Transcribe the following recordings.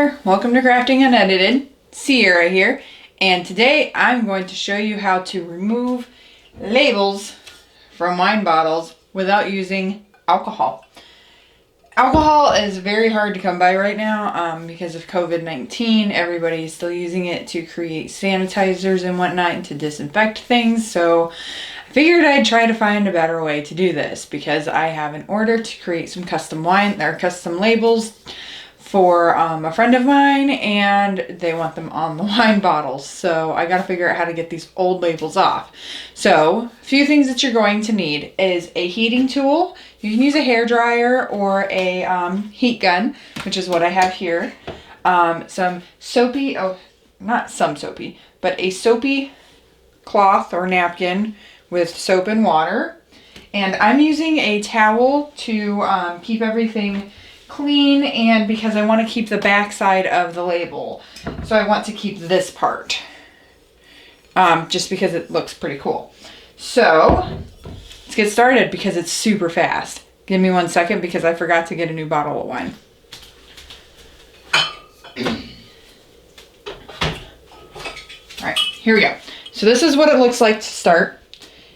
there, welcome to Crafting Unedited, Sierra here, and today I'm going to show you how to remove labels from wine bottles without using alcohol. Alcohol is very hard to come by right now because of COVID-19. Everybody's still using it to create sanitizers and whatnot and to disinfect things, so I figured I'd try to find a better way to do this because I have an order to create some custom labels for a friend of mine, and they want them on the wine bottles. So I got to figure out how to get these old labels off. So a few things that you're going to need is a heating tool. You can use a hair dryer or a heat gun, which is what I have here. Some soapy, not some soapy, but a soapy cloth or napkin with soap and water. And I'm using a towel to keep everything clean, and because I want to keep the back side of the label. So I want to keep this part. Just because it looks pretty cool. So let's get started because it's super fast. Give me 1 second because I forgot to get a new bottle of wine. Alright, here we go. So this is what it looks like to start.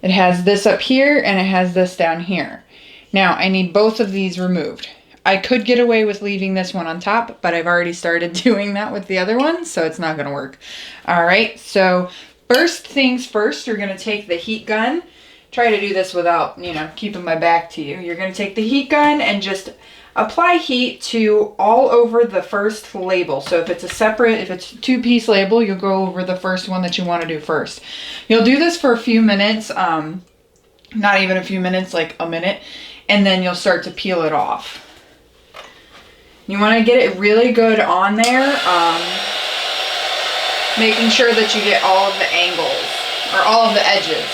It has this up here and it has this down here. Now I need both of these removed. I could get away with leaving this one on top, but I've already started doing that with the other one, so it's not going to work. All right, so first things first, you're going to take the heat gun. Try to do this without, keeping my back to you. You're going to take the heat gun and just apply heat to all over the first label. So if it's a two-piece label, you'll go over the first one that you want to do first. You'll do this for a few minutes, not even a few minutes, like a minute, and then you'll start to peel it off. You want to get it really good on there, making sure that you get all of the angles, or all of the edges.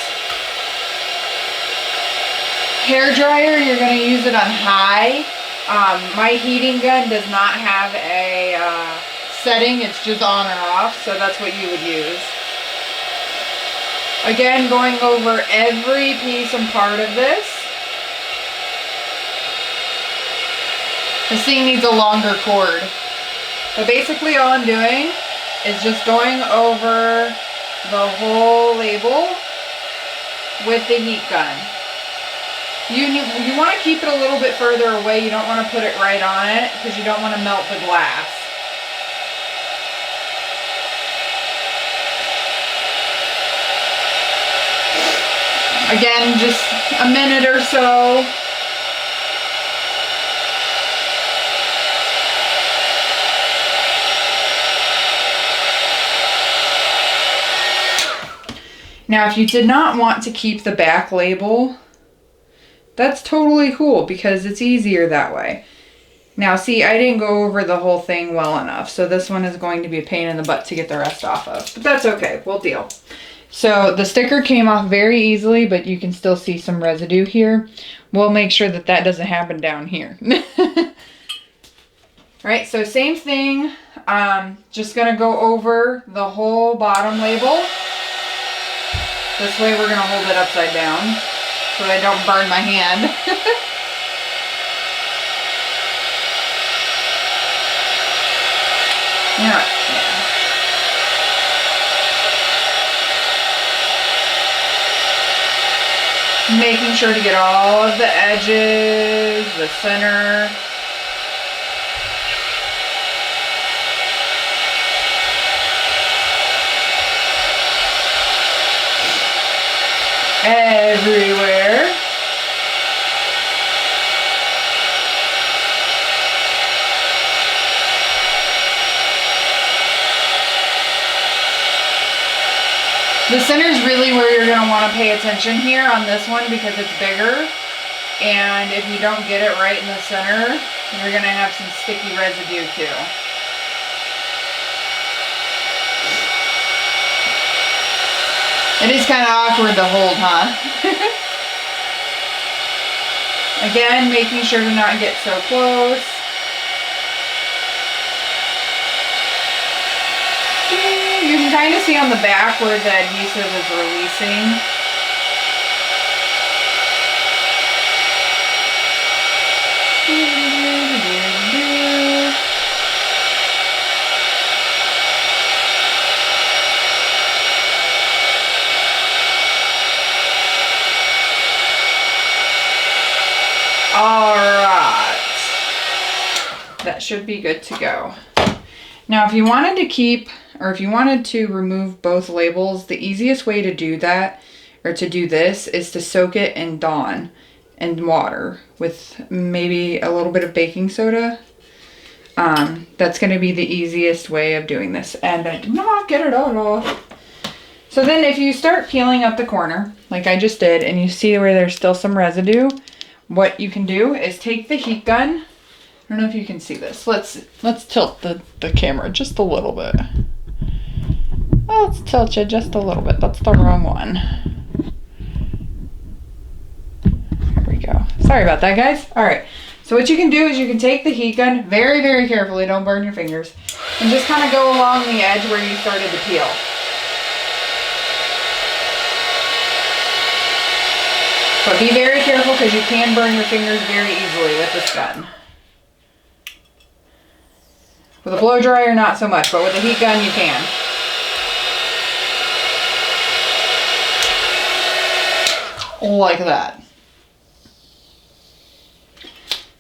Hair dryer, you're going to use it on high. My heating gun does not have a setting, it's just on or off, so that's what you would use. Again, going over every piece and part of this. This thing needs a longer cord. But basically all I'm doing is just going over the whole label with the heat gun. You want to keep it a little bit further away. You don't want to put it right on it because you don't want to melt the glass. Again, just a minute or so. Now, if you did not want to keep the back label, that's totally cool because it's easier that way. Now, see, I didn't go over the whole thing well enough, so this one is going to be a pain in the butt to get the rest off of. But that's okay, we'll deal. So the sticker came off very easily, but you can still see some residue here. We'll make sure that that doesn't happen down here. Alright, so same thing. Just going to go over the whole bottom label. This way we're going to hold it upside down so I don't burn my hand. Yeah. Making sure to get all of the edges, the center. Everywhere. The center is really where you're going to want to pay attention here on this one because it's bigger. And if you don't get it right in the center, you're going to have some sticky residue too. It is kind of awkward to hold, huh? Again, making sure to not get so close. You can kind of see on the back where the adhesive is releasing. that should be good to go. Now, if you wanted to keep, or if you wanted to remove both labels, the easiest way to do that, or to do this, is to soak it in Dawn and water with maybe a little bit of baking soda. That's going to be the easiest way of doing this. And I did not get it all off. So then if you start peeling up the corner, like I just did, and you see where there's still some residue, what you can do is take the heat gun. I don't know if you can see this. Let's tilt the camera just a little bit. Oh, let's tilt you just a little bit. That's the wrong one. There we go. Sorry about that, guys. All right. So what you can do is you can take the heat gun very, very carefully, don't burn your fingers, and just kind of go along the edge where you started to peel. But be very careful because you can burn your fingers very easily with this gun. With a blow dryer, not so much, but with a heat gun, you can. Like that.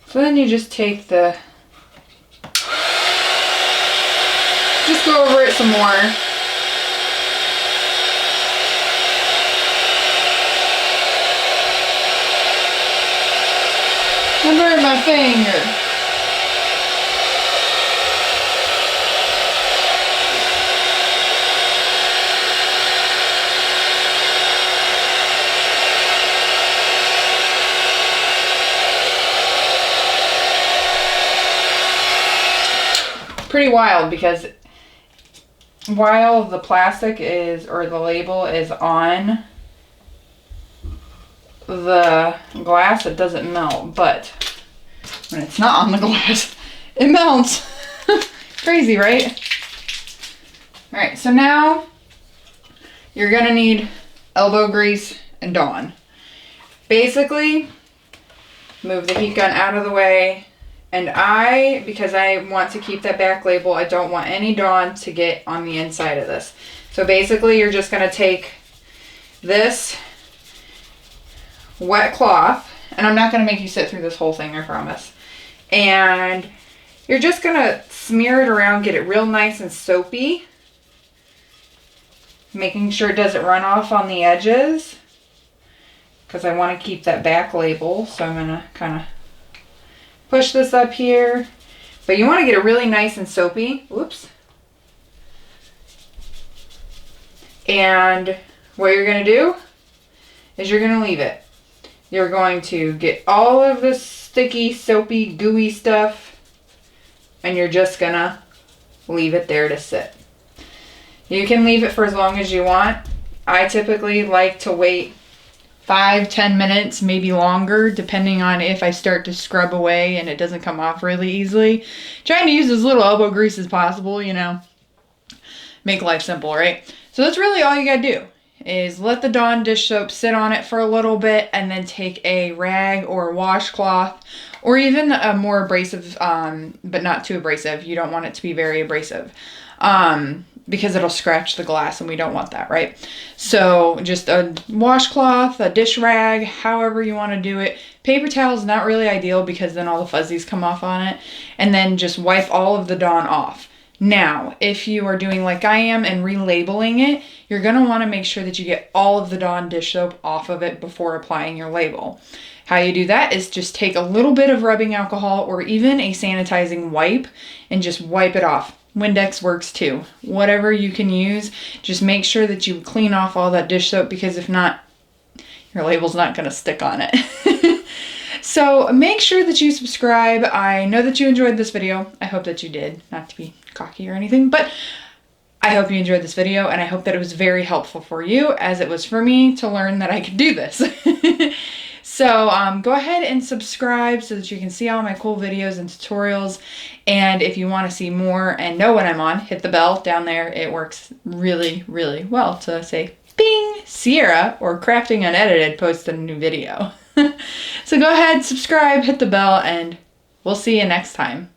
So then you just take the, just go over it some more. I burned my finger. Pretty wild, because while the plastic is, or the label is on the glass, it doesn't melt, but when it's not on the glass, it melts. Crazy, right? All right, so now you're gonna need elbow grease and Dawn. Basically, move the heat gun out of the way. And because I want to keep that back label, I don't want any Dawn to get on the inside of this. So basically, you're just going to take this wet cloth, and I'm not going to make you sit through this whole thing, I promise. And you're just going to smear it around, get it real nice and soapy, making sure it doesn't run off on the edges, because I want to keep that back label. So I'm going to kind of push this up here, but you want to get it really nice and soapy. Whoops. And what you're going to do is you're going to leave it. You're going to get all of this sticky, soapy, gooey stuff, and you're just going to leave it there to sit. You can leave it for as long as you want. I typically like to wait 5-10 minutes, maybe longer, depending on if I start to scrub away and it doesn't come off really easily. Trying to use as little elbow grease as possible, you know. Make life simple, right? So that's really all you gotta do, is let the Dawn dish soap sit on it for a little bit, and then take a rag or a washcloth, or even a more abrasive, but not too abrasive. You don't want it to be very abrasive. Because it'll scratch the glass, and we don't want that, right? So just a washcloth, a dish rag, however you want to do it. Paper towel is not really ideal because then all the fuzzies come off on it. And then just wipe all of the Dawn off. Now, if you are doing like I am and relabeling it, you're going to want to make sure that you get all of the Dawn dish soap off of it before applying your label. How you do that is just take a little bit of rubbing alcohol or even a sanitizing wipe and just wipe it off. Windex works too. Whatever you can use, just make sure that you clean off all that dish soap, because if not, your label's not going to stick on it. So make sure that you subscribe. I know that you enjoyed this video. I hope that you did. Not to be cocky or anything, but I hope you enjoyed this video, and I hope that it was very helpful for you, as it was for me to learn that I could do this. So go ahead and subscribe so that you can see all my cool videos and tutorials. And if you want to see more and know when I'm on, hit the bell down there. It works really, really well to say, bing, Sierra, or Crafting Unedited posted a new video. So go ahead, subscribe, hit the bell, and we'll see you next time.